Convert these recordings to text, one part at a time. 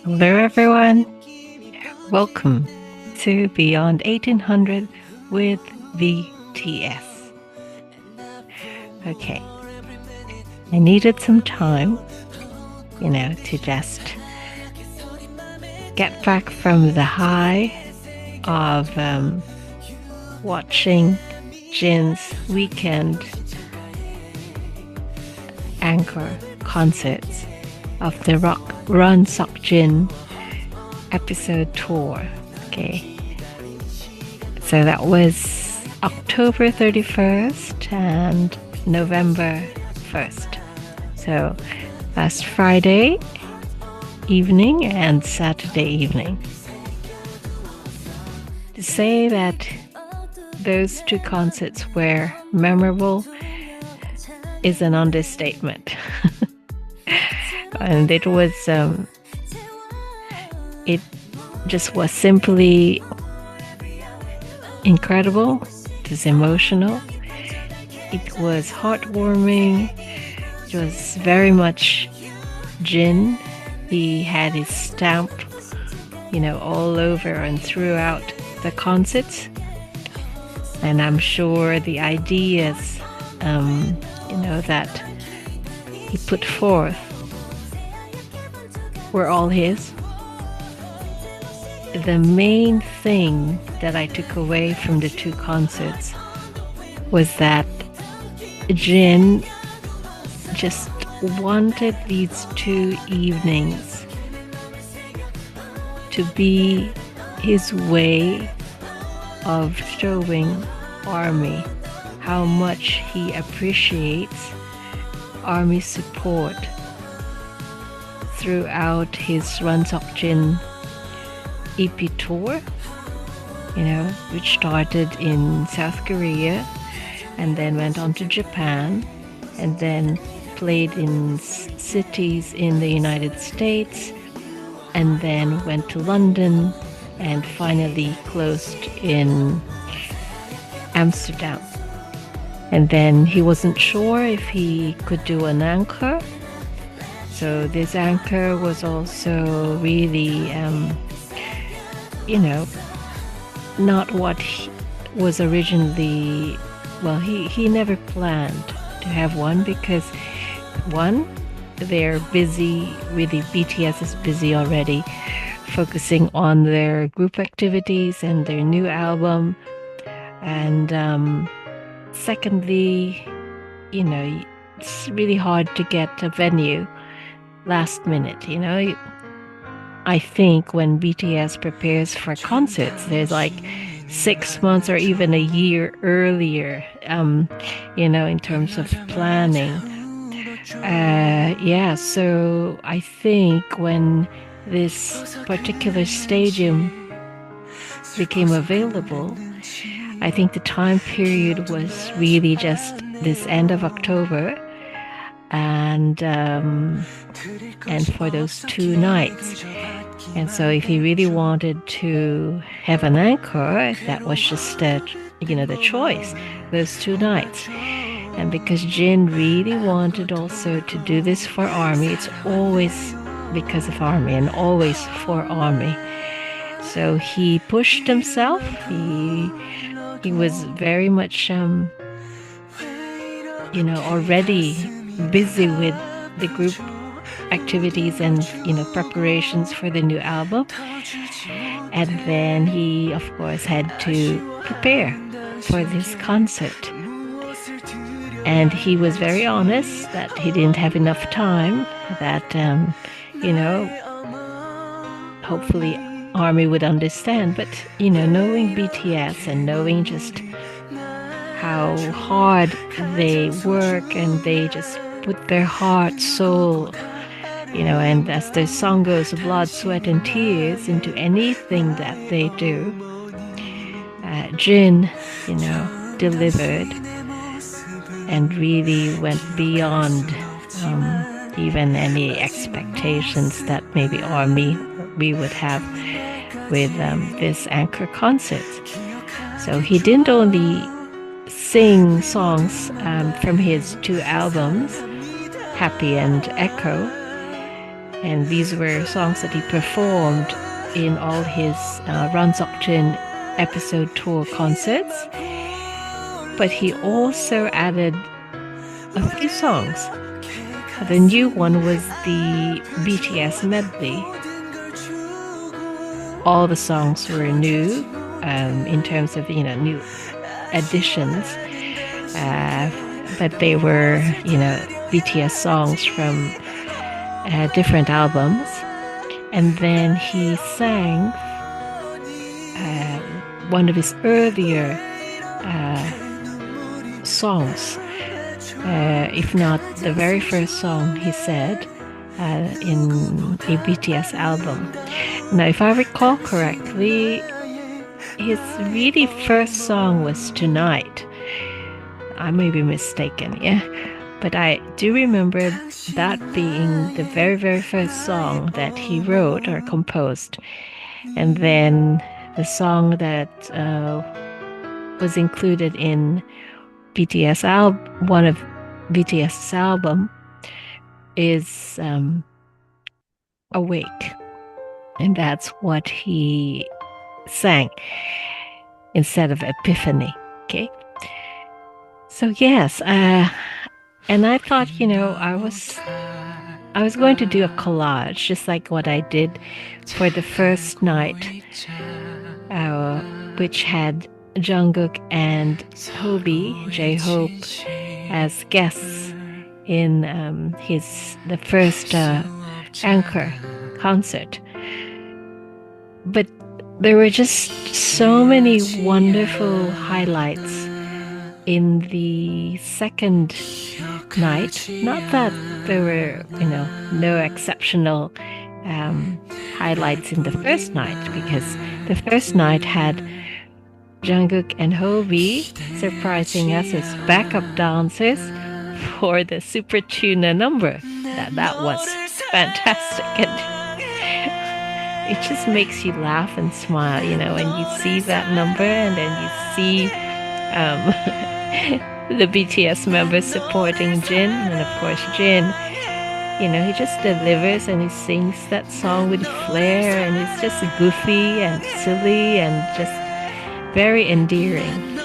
Hello, everyone. Welcome to Beyond 1800 with BTS. Okay, I needed some time, to just get back from the high of watching Jin's weekend Encore concerts of the RunSeokjin episode tour. Okay, so that was October 31st and November 1st. So last Friday evening and Saturday evening. To say that those two concerts were memorable is an understatement. And it just was simply incredible. It was emotional. It was heartwarming. It was very much Jin. He had his stamp, all over and throughout the concerts. And I'm sure the ideas, that he put forth were all his. The main thing that I took away from the two concerts was that Jin just wanted these two evenings to be his way of showing ARMY how much he appreciates ARMY support throughout his RunSeokjin EP tour, which started in South Korea and then went on to Japan and then played in cities in the United States and then went to London and finally closed in Amsterdam. And then he wasn't sure if he could do an encore. So this Encore was also really, not what was originally. Well, he never planned to have one because, one, they're busy, really BTS is busy already, focusing on their group activities and their new album. And secondly, it's really hard to get a venue last minute. I think when BTS prepares for concerts, there's like 6 months or even a year earlier, in terms of planning. So I think when this particular stadium became available, I think the time period was really just this end of October and for those 2 nights. And so if he really wanted to have an encore, that was just the choice, those 2 nights. And because Jin really wanted also to do this for ARMY, it's always because of ARMY and always for ARMY. So he pushed himself. He was very much, already busy with the group activities and, preparations for the new album. And then he, of course, had to prepare for this concert. And he was very honest that he didn't have enough time, that, hopefully ARMY would understand. But, knowing BTS and knowing just how hard they work and they just put their heart, soul, and as the song goes, blood, sweat, and tears into anything that they do, Jin, delivered and really went beyond even any expectations that maybe ARMY we would have with this Encore concert. So he didn't only sing songs from his 2 albums, Happy and Echo. And these were songs that he performed in all his RunSeokjin episode tour concerts. But he also added a few songs. The new one was the BTS Medley. All the songs were new in terms of, new additions. But they were, BTS songs from different albums. And then he sang one of his earlier songs, if not the very first song he said in a BTS album. Now, if I recall correctly, his really first song was Tonight. I may be mistaken, yeah. But I do remember that being the very, very first song that he wrote or composed. And then the song that was included in one of BTS's album is Awake. And that's what he sang instead of Epiphany, okay? So yes, and I thought, I was going to do a collage, just like what I did for the first night, which had Jungkook and Hobi, J-Hope, as guests in the first Encore concert. But there were just so many wonderful highlights in the second night. Not that there were, no exceptional highlights in the first night, because the first night had Jungkook and Hobi surprising us as backup dancers for the Super Tuna number. That was fantastic, and it just makes you laugh and smile, when you see that number, and then you see the BTS members supporting Jin, and of course Jin, he just delivers and he sings that song with flair, and it's just goofy and silly and just very endearing.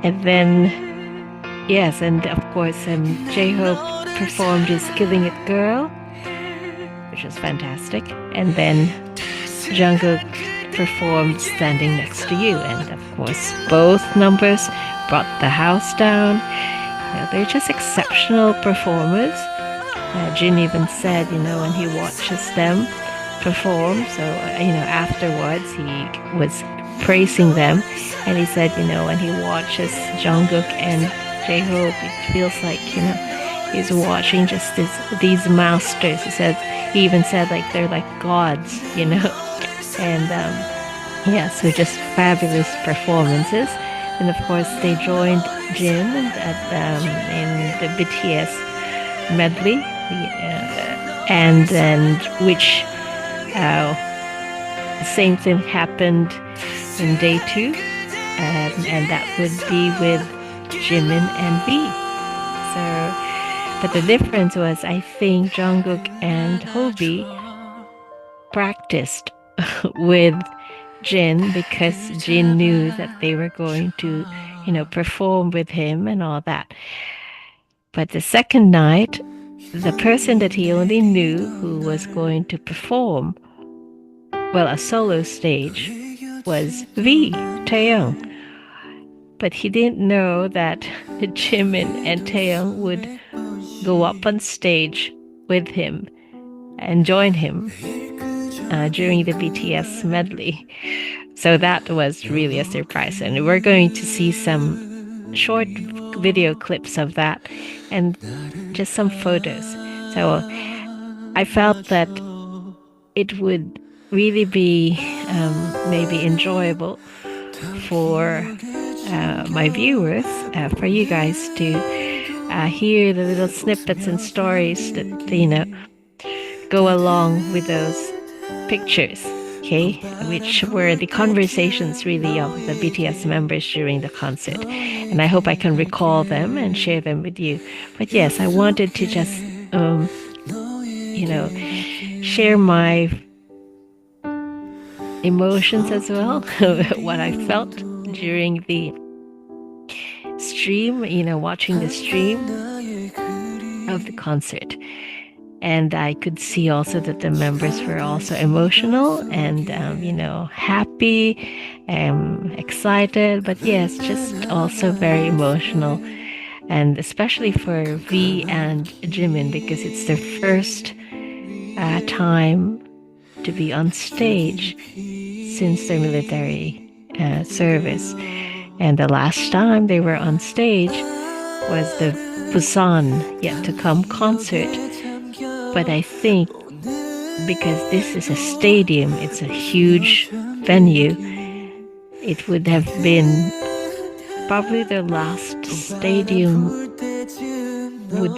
And then, yes, and of course J-Hope performed his Killing It Girl, which was fantastic. And then Jungkook performed Standing Next to You, and of course both numbers brought the house down. They're just exceptional performers. Jin even said, when he watches them perform, so afterwards he was praising them, and he said, when he watches Jungkook and J-Hope, it feels like he's watching just these masters. He even said like they're like gods, and so just fabulous performances. And of course they joined Jin in the BTS Medley, and then which the same thing happened in day 2, and that would be with Jimin and V. But the difference was, I think Jungkook and Hobi practiced with Jin, because Jin knew that they were going to, perform with him and all that. But the second night, the person that he only knew who was going to perform, a solo stage, was V, Taeyong. But he didn't know that Jimin and Taeyong would go up on stage with him and join him during the BTS medley. So that was really a surprise, and we're going to see some short video clips of that and just some photos. So I felt that it would really be maybe enjoyable for my viewers, for you guys to hear the little snippets and stories that go along with those pictures, okay, which were the conversations really of the BTS members during the concert. And I hope I can recall them and share them with you. But yes, I wanted to just share my emotions as well, what I felt during the stream, watching the stream of the concert. And I could see also that the members were also emotional and, happy, excited, but yes, just also very emotional. And especially for V and Jimin, because it's their first time to be on stage since their military service. And the last time they were on stage was the Busan Yet to Come concert. But I think because this is a stadium, it's a huge venue, it would have been probably their last stadium would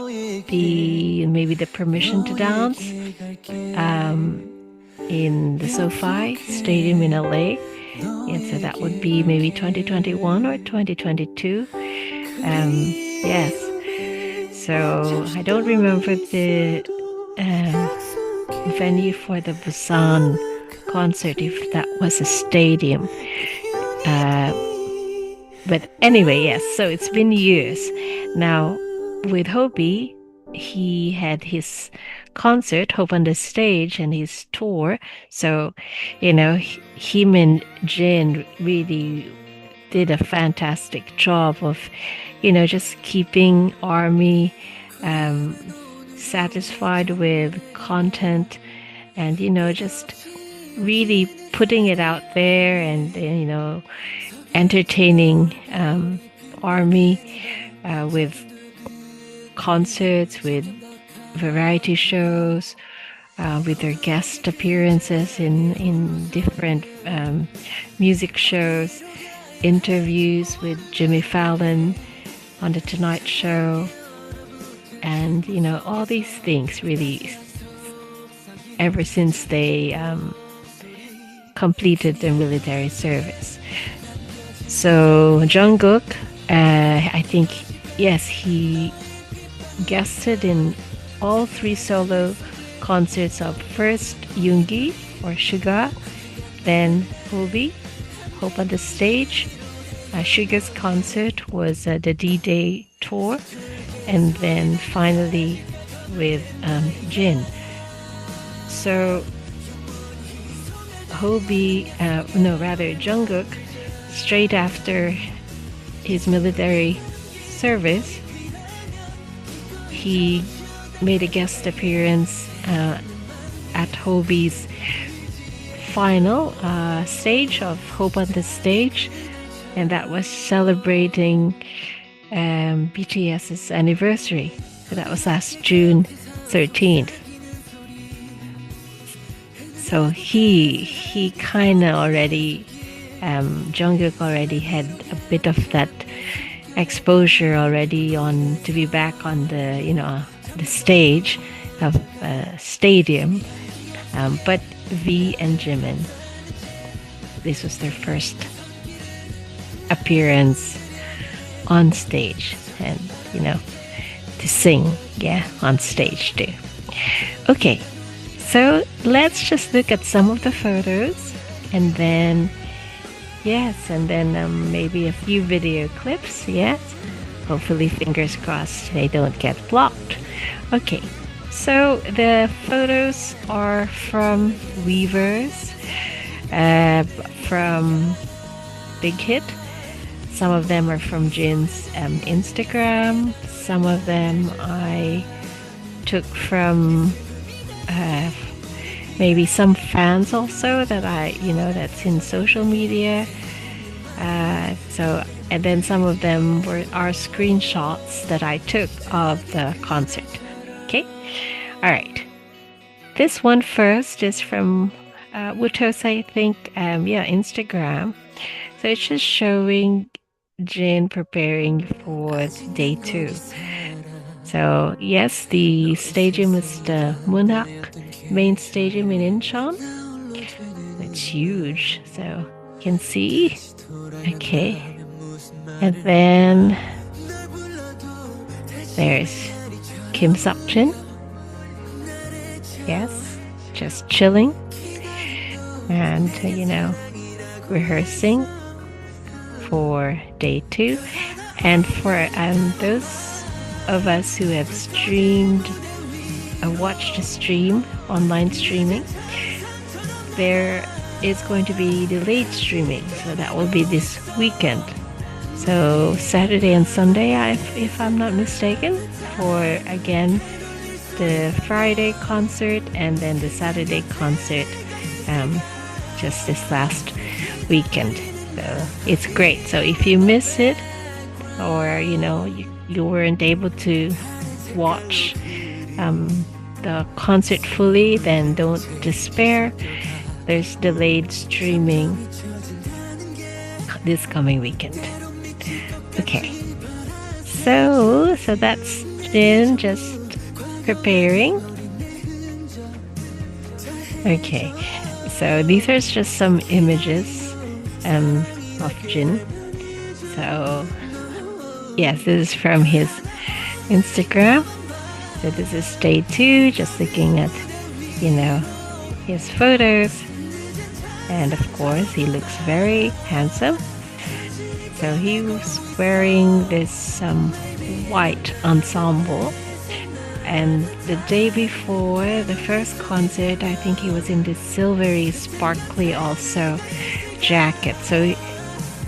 be maybe the Permission to Dance in the SoFi Stadium in LA. And so that would be maybe 2021 or 2022. Yes. So I don't remember the venue for the Busan concert, if that was a stadium. But anyway, yes, so it's been years. Now, with Hobie, he had his concert, Hope on the Stage, and his tour. So, him and Jin really did a fantastic job of, just keeping ARMY satisfied with content and, just really putting it out there and, entertaining ARMY with concerts, with variety shows, with their guest appearances in different music shows, interviews with Jimmy Fallon on The Tonight Show, and all these things really ever since they completed their military service. So Jungkook, I think, yes, he guested in all 3 solo concerts of first Yoongi or Suga, then Hobie, Hope on the Stage. Suga's concert was the D-Day tour, and then finally with Jin. So Jungkook, straight after his military service, he made a guest appearance at Hobie's final stage of Hope on the Stage, and that was celebrating BTS's anniversary. So that was last June 13th. So he kind of already, Jungkook already had a bit of that exposure already on to be back on the the stage of a stadium, but V and Jimin, this was their first appearance on stage, and to sing on stage too. Okay, so let's just look at some of the photos, and then maybe a few video clips. Yes, hopefully, fingers crossed, they don't get blocked. Okay, so the photos are from Weavers, from Big Hit. Some of them are from Jin's Instagram. Some of them I took from maybe some fans also that that's in social media. And then some of them are screenshots that I took of the concert. Okay, all right. This one first is from Wutos, I think. Instagram. So it's just showing Jin preparing for day 2. So yes, the stadium is the Munhak main stadium in Incheon. It's huge, so you can see. Okay, and then there's Kim Seokjin, Yes, just chilling and, rehearsing for day 2. And for those of us who have watched a stream, online streaming, there is going to be delayed streaming. So that will be this weekend. So Saturday and Sunday, if I'm not mistaken, for again the Friday concert and then the Saturday concert just this last weekend. So it's great. So if you miss it, or you weren't able to watch the concert fully, then don't despair. There's delayed streaming this coming weekend. Okay, so that's Jin just preparing. Okay, so these are just some images of Jin. So yes, this is from his Instagram. So this is day 2, just looking at his photos, and of course he looks very handsome. So he was wearing this white ensemble, and the day before the first concert, I think he was in this silvery, sparkly also jacket. So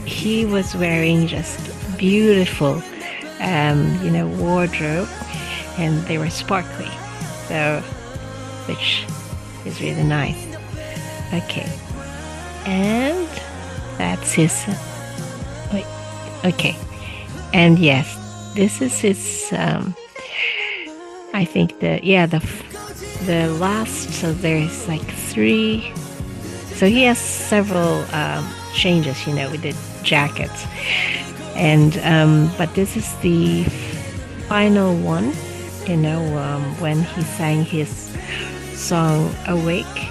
he was wearing just beautiful, wardrobe, and they were sparkly. So, which is really nice. Okay, and that's his. Okay, and yes, this is his. I think the last. So there's like 3. So he has several changes, with the jackets, and but this is the final one. When he sang his song "Awake,"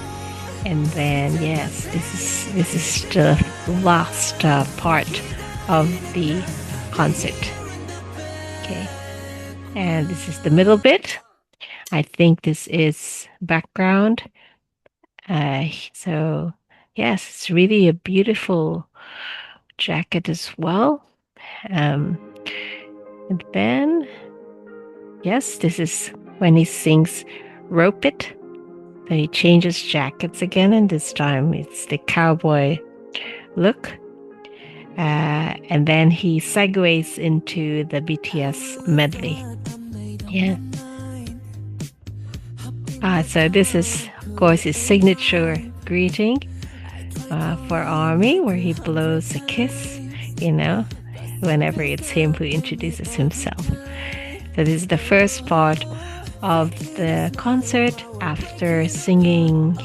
and then yes, this is the last part of the concert. Okay, and this is the middle bit. I think this is background. So yes, it's really a beautiful jacket as well. And then yes, this is when he sings "Rope It." Then he changes jackets again, and this time it's the cowboy look. And then he segues into the BTS medley. Yeah. So this is, of course, his signature greeting for ARMY, where he blows a kiss, whenever it's him who introduces himself. So this is the first part of the concert after singing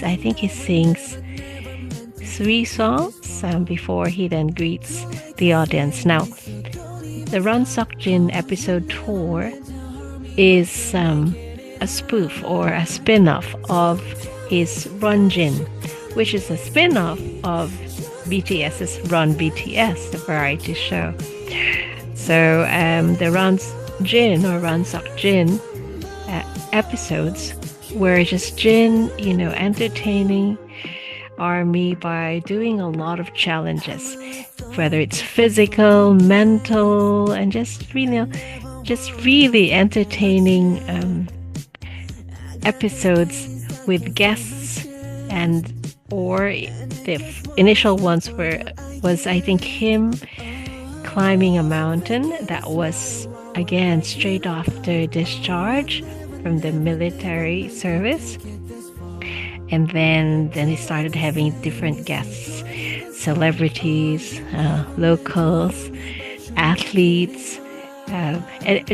I think he sings 3 songs before he then greets the audience. Now, the RunSeokjin episode tour is a spoof or a spin-off of his RunJin, which is a spin-off of BTS's Run BTS, the variety show. So the RunJin or RunSeokjin episodes were just Jin, entertaining ARMY by doing a lot of challenges, whether it's physical, mental, and just really entertaining episodes with guests, or the initial ones was I think him climbing a mountain that was again straight after discharge from the military service. And then he started having different guests, celebrities, locals, athletes, and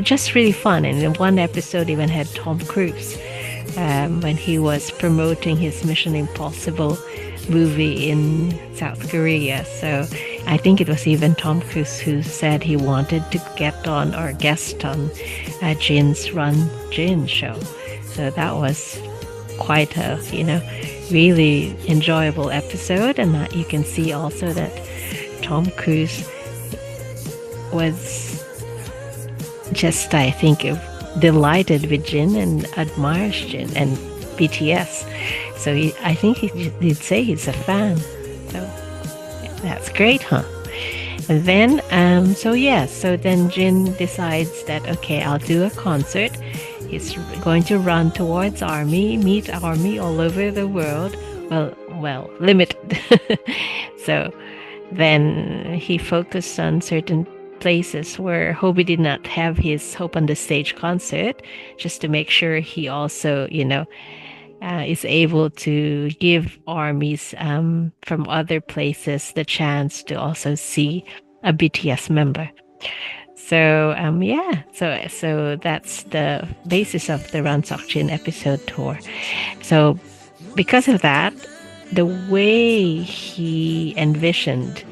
just really fun. And in one episode even had Tom Cruise when he was promoting his Mission Impossible movie in South Korea. So I think it was even Tom Cruise who said he wanted to get on or guest on Jin's RunJin show. So that was quite a really enjoyable episode, and that you can see also that Tom Cruise was just, I think, delighted with Jin and admires Jin, and BTS. So I think he'd say he's a fan. So that's great, huh? And then, so then Jin decides that, okay, I'll do a concert. He's going to run towards ARMY, meet ARMY all over the world. Well, limited. So then he focused on certain places where Hobie did not have his Hope on the Stage concert, just to make sure he also, is able to give armies from other places the chance to also see a BTS member. So so that's the basis of the RunSeokjin episode tour. So because of that, the way he envisioned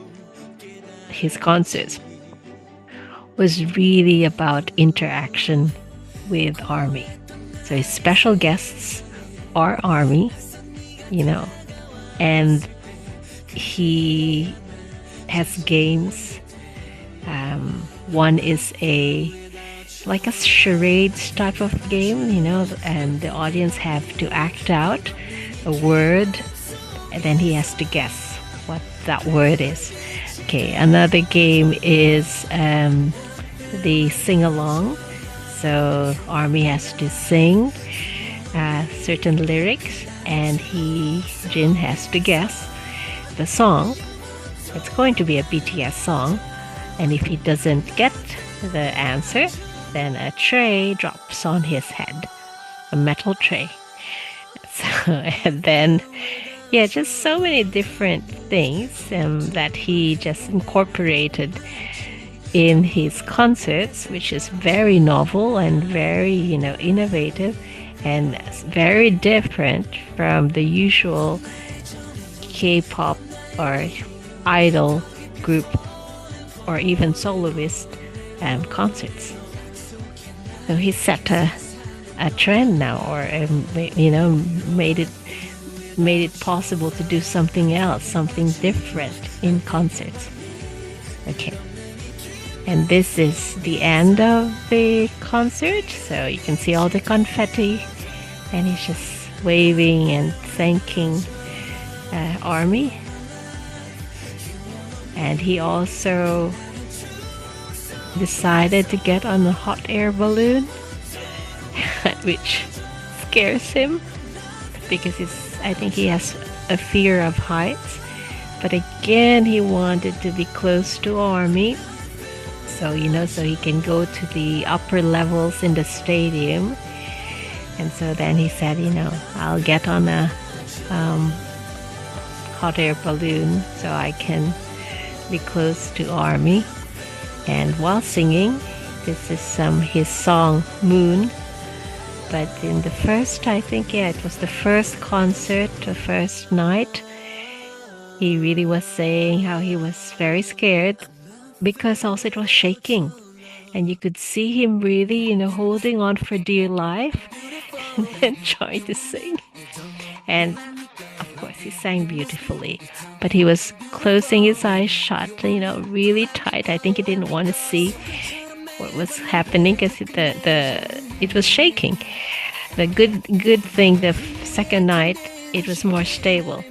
his concerts was really about interaction with ARMY. So his special guests are ARMY, and he has games. One is like a charades type of game, and the audience have to act out a word, and then he has to guess what that word is. Okay, another game is the sing-along. So ARMY has to sing certain lyrics, and Jin has to guess the song. It's going to be a BTS song, and if he doesn't get the answer, then a tray drops on his head, a metal tray. So, and then, just so many different things that he just incorporated in his concerts, which is very novel and very, innovative and very different from the usual K-pop or idol group or even soloist concerts. So he set a trend now, or made it possible to do something else, something different in concerts. Okay. And this is the end of the concert. So you can see all the confetti, and he's just waving and thanking ARMY. And he also decided to get on a hot air balloon, which scares him because I think he has a fear of heights. But again, he wanted to be close to ARMY. So, so he can go to the upper levels in the stadium. And so then he said, I'll get on a hot air balloon so I can be close to ARMY. And while singing, this is his song Moon. But in the first, I think, it was the first concert, the first night, he really was saying how he was very scared, because also it was shaking, and you could see him really, holding on for dear life and trying to sing. And of course, he sang beautifully, but he was closing his eyes shut, really tight. I think he didn't want to see what was happening because it was shaking. The good thing, the second night, it was more stable.